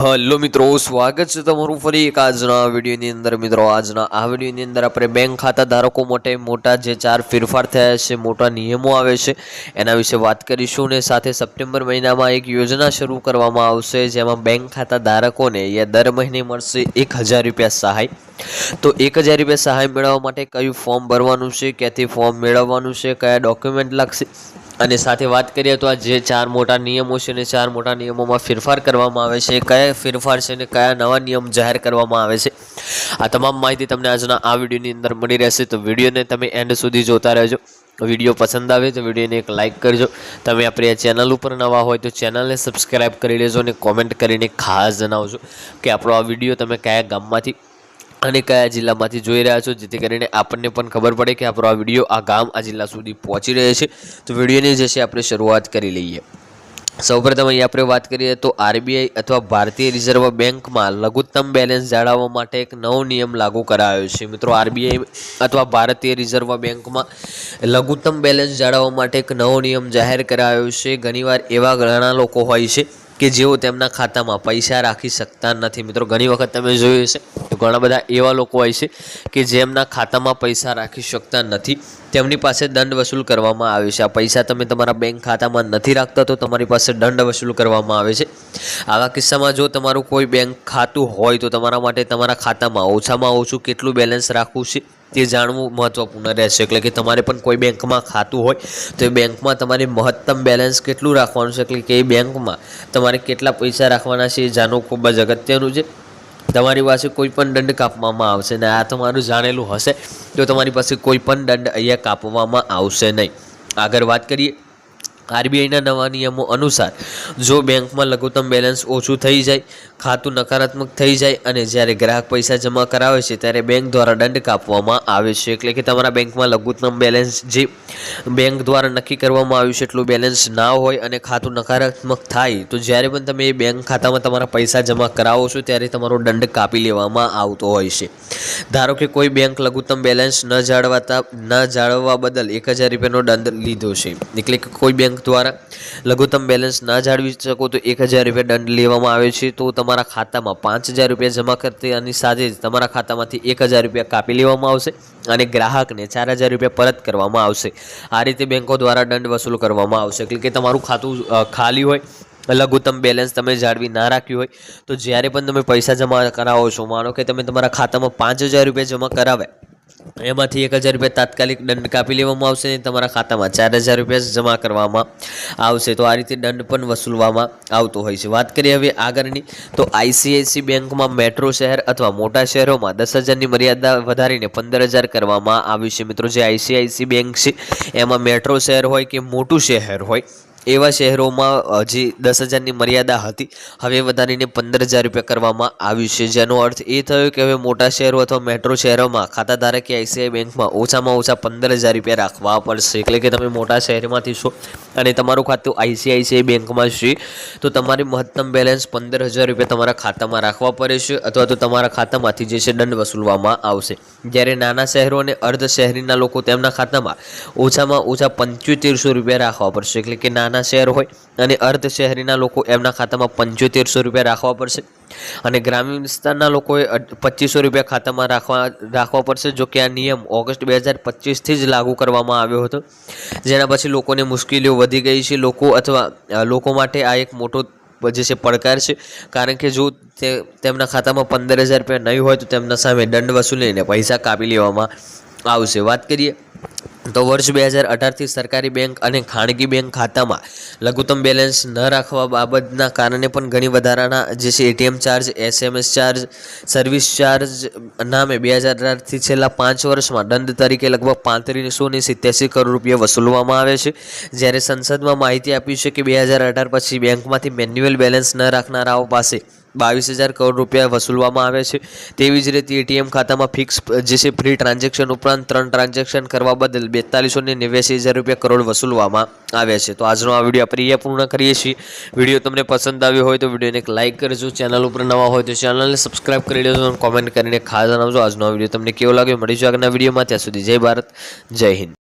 Hello मित्रों, स्वागत है तमारू फरी एक आजना विडियोनी अंदर। मित्रों, आजना आ विडियोनी अंदर आपणे बैंक खाता धारको माटे मोटा जे 4 फेरफार थया छे, मोटा नियमो आवे छे एना विषे वात करीशुं। ने साथे सप्टेम्बर महीनामां एक योजना शरू करवामां आवशे, जेमां बैंक खाता धारकोने या दर महीने मळशे 1000 रुपया सहाय। तो 1000 रुपया सहाय मेळववा माटे कयुं फॉर्म भरवानुं छे, क्यांथी फॉर्म मेळववानुं छे, कया डॉक्युमेंट लागशे અને સાથે વાત કરીએ તો આ જે 4 મોટા નિયમો છે ને 4 મોટા નિયમોમાં ફેરફાર કરવામાં આવે છે, કયા ફેરફાર છે ને કયા નવા નિયમ જાહેર કરવામાં આવે છે, આ તમામ માહિતી તમને આજના આ વિડીયોની અંદર મળી રહેશે। તો વિડીયોને તમે એન્ડ સુધી જોતા રહેજો। વિડીયો પસંદ આવે તો વિડીયોને એક લાઇક કરજો। તમે આપણી આ ચેનલ ઉપર નવા હોય તો ચેનલને સબસ્ક્રાઈબ કરી લેજો અને કોમેન્ટ કરીને ખાસ જણાવજો કે આપણો આ વિડીયો તમે કયા ગામમાંથી અને કયા જિલ્લામાંથી જોઈ રહ્યા છો, જેથી કરીને આપણને પણ ખબર પડે કે આપણો આ વિડીયો આ ગામ આ જિલ્લા સુધી પહોંચી રહ્યો છે। તો વિડીયોની જે છે આપણે શરૂઆત કરી લઈએ। સૌપ્રથમ અહીં આપણે વાત કરીએ તો આરબીઆઈ અથવા ભારતીય રિઝર્વ બેંકમાં લઘુત્તમ બેલેન્સ જાળવવા માટે એક નવો નિયમ લાગુ કરાયો છે। મિત્રો, આરબીઆઈ અથવા ભારતીય રિઝર્વ બેંકમાં લઘુત્તમ બેલેન્સ જાળવવા માટે એક નવો નિયમ જાહેર કરાયો છે। ઘણીવાર એવા ઘણા લોકો હોય છે કે જેઓ તેમના ખાતામાં પૈસા રાખી શકતા નથી। મિત્રો, ઘણી વખત તમે જોયું હશે તો ઘણા બધા એવા લોકો હોય છે કે જેમના ખાતામાં પૈસા રાખી શકતા નથી, તેમની પાસે દંડ વસૂલ કરવામાં આવે છે। આ પૈસા તમે તમારા બેંક ખાતામાં નથી રાખતા તો તમારી પાસે દંડ વસૂલ કરવામાં આવે છે। આવા કિસ્સામાં જો તમારું કોઈ બેંક ખાતું હોય તો તમારા માટે તમારા ખાતામાં ઓછામાં ઓછું કેટલું બેલેન્સ રાખવું છે તે જાણવું મહત્વપૂર્ણ રહેશે। એટલે કે તમારે પણ કોઈ બેંકમાં ખાતું હોય તો એ બેંકમાં તમારે મહત્તમ બેલેન્સ કેટલું રાખવાનું છે, એટલે કે એ બેંકમાં તમારે કેટલા પૈસા રાખવાના છે એ જાણવું ખૂબ જ અગત્યનું છે। તમારી પાસે કોઈ પણ દંડ કાપવામાં આવશે ને આ તમારું જાણેલું હશે તો તમારી પાસે કોઈ પણ દંડ અહીંયા કાપવામાં આવશે નહીં। આગળ વાત કરીએ આરબીઆઈના નવા નિયમો અનુસાર જો બેંકમાં લઘુત્તમ બેલેન્સ ઓછું થઈ જાય, ખાતું નકારાત્મક થઈ જાય અને જ્યારે ગ્રાહક પૈસા જમા કરાવે છે ત્યારે બેંક દ્વારા દંડ કાપવામાં આવે છે। એટલે કે તમારા બેંકમાં લઘુત્તમ બેલેન્સ જે બેંક દ્વારા નક્કી કરવામાં આવ્યું છે એટલું બેલેન્સ ના હોય અને ખાતું નકારાત્મક થાય તો જ્યારે પણ તમે એ બેંક ખાતામાં તમારા પૈસા જમા કરાવો છો ત્યારે તમારો દંડ કાપી લેવામાં આવતો હોય છે। ધારો કે કોઈ બેંક લઘુત્તમ બેલેન્સ ન જાળવવા બદલ 1000 રૂપિયાનો દંડ લીધો છે, એટલે કે કોઈ બેંક દ્વારા લઘુત્તમ બેલેન્સ ના જાળવી શકો તો 1000 રૂપિયા દંડ લેવામાં આવે છે। તો તમારા ખાતામાં 5000 રૂપિયા જમા કરતાની સાથે જ તમારા ખાતામાંથી 1000 રૂપિયા કાપી લેવામાં આવશે અને ગ્રાહકને 4000 રૂપિયા પરત કરવામાં આવશે। આ રીતે બેંકો દ્વારા દંડ વસૂલ કરવામાં આવશે। એટલે કે તમારું ખાતું ખાલી હોય, લઘુત્તમ બેલેન્સ તમે જાળવી ના રાખ્યું હોય તો જ્યારે પણ તમે પૈસા જમા કરાવો છો, માનો કે તમે તમારા ખાતામાં 5000 રૂપિયા જમા કરાવ્યા, એમાંથી 1000 રૂપિયા તાત્કાલિક દંડ કાપી લેવામાં આવશે અને તમારા ખાતામાં 4000 રૂપિયા જમા કરવામાં આવશે। તો આ રીતે દંડ પણ વસૂલવામાં આવતો હોય છે। વાત કરીએ હવે આગળની તો આઈસીઆઈસી બેંકમાં મેટ્રો શહેર અથવા મોટા શહેરોમાં 10,000ની મર્યાદા વધારીને 15,000 કરવામાં આવી છે। મિત્રો, જે આઈસીઆઈસી બેંક છે એમાં મેટ્રો શહેર હોય કે મોટું શહેર હોય એવા શહેરોમાં હજી 10,000ની મર્યાદા હતી, હવે વધારીને 15,000 રૂપિયા કરવામાં આવ્યું છે। જેનો અર્થ એ થયો કે હવે મોટા શહેરો અથવા મેટ્રો શહેરોમાં ખાતાધારકે આઈસીઆઈ બેંકમાં ઓછામાં ઓછા 15,000 રૂપિયા રાખવા પડશે। એટલે કે તમે મોટા શહેરમાંથી છો અને તમારું ખાતું આઈસીઆઈસીઆઈ બેંકમાં છે તો તમારે મહત્તમ બેલેન્સ 15,000 રૂપિયા તમારા ખાતામાં રાખવા પડે છે અથવા તો તમારા ખાતામાંથી જે છે દંડ વસૂલવામાં આવશે। જ્યારે નાના શહેરો અને અર્ધ શહેરીના લોકો તેમના ખાતામાં ઓછામાં ઓછા 7500 રૂપિયા રાખવા પડશે। એટલે કે નાના શહેર હોય અને અર્ધ શહેરીના લોકો એમના ખાતામાં 7500 રૂપિયા રાખવા પડશે અને ગ્રામીણ વિસ્તારના લોકોએ 2500 રૂપિયા ખાતામાં રાખવા પડશે। જો કે આ નિયમ ઓગસ્ટ 2025થી જ લાગુ કરવામાં આવ્યો હતો, જેના પછી લોકોને મુશ્કેલીઓ વધી ગઈ છે। લોકો માટે આ એક મોટો જે છે પડકાર છે, કારણ કે જો તેમના ખાતામાં 15,000 રૂપિયા નહીં હોય તો તેમના સામે દંડ વસૂલીને પૈસા કાપી લેવામાં આવશે। વાત કરીએ તો વર્ષ 2018થી સરકારી બેંક અને ખાનગી બેંક ખાતામાં લઘુત્તમ બેલેન્સ ન રાખવા બાબતના કારણે પણ ઘણી વધારાના જે છે ATM charge, SMS charge, service charge નામે 2018થી છેલ્લા 5 વર્ષમાં દંડ તરીકે લગભગ 3587 કરોડ રૂપિયા વસૂલવામાં આવે છે। જ્યારે સંસદમાં માહિતી આપી છે કે 2018 પછી બેંકમાંથી મેન્યુઅલ બેલેન્સ ન રાખનારાઓ પાસે 22,000 કરોડ રૂપિયા વસૂલવામાં આવે છે। તેવી જ રીતે એટીએમ ખાતામાં ફિક્સ જે છે ફ્રી ટ્રાન્ઝેક્શન ઉપરાંત 3 ટ્રાન્ઝેક્શન કરવા બદલ 42,89,000 રૂપિયા કરોડ વસૂલવામાં આવ્યા છે। તો આજનો આ વિડીયો આપણે અહીંયા પૂર્ણ કરીએ છીએ। વિડીયો તમને પસંદ આવ્યો હોય તો વિડીયોને એક લાઇક કરજો, ચેનલ ઉપર નવા હોય તો ચેનલને સબસ્ક્રાઈબ કરી લેજો અને કોમેન્ટ કરીને ખાસ જણાવજો આજનો આ વિડીયો તમને કેવો લાગ્યો। મળીશું આગળના વિડીયોમાં, ત્યાં સુધી જય ભારત, જય હિન્દ।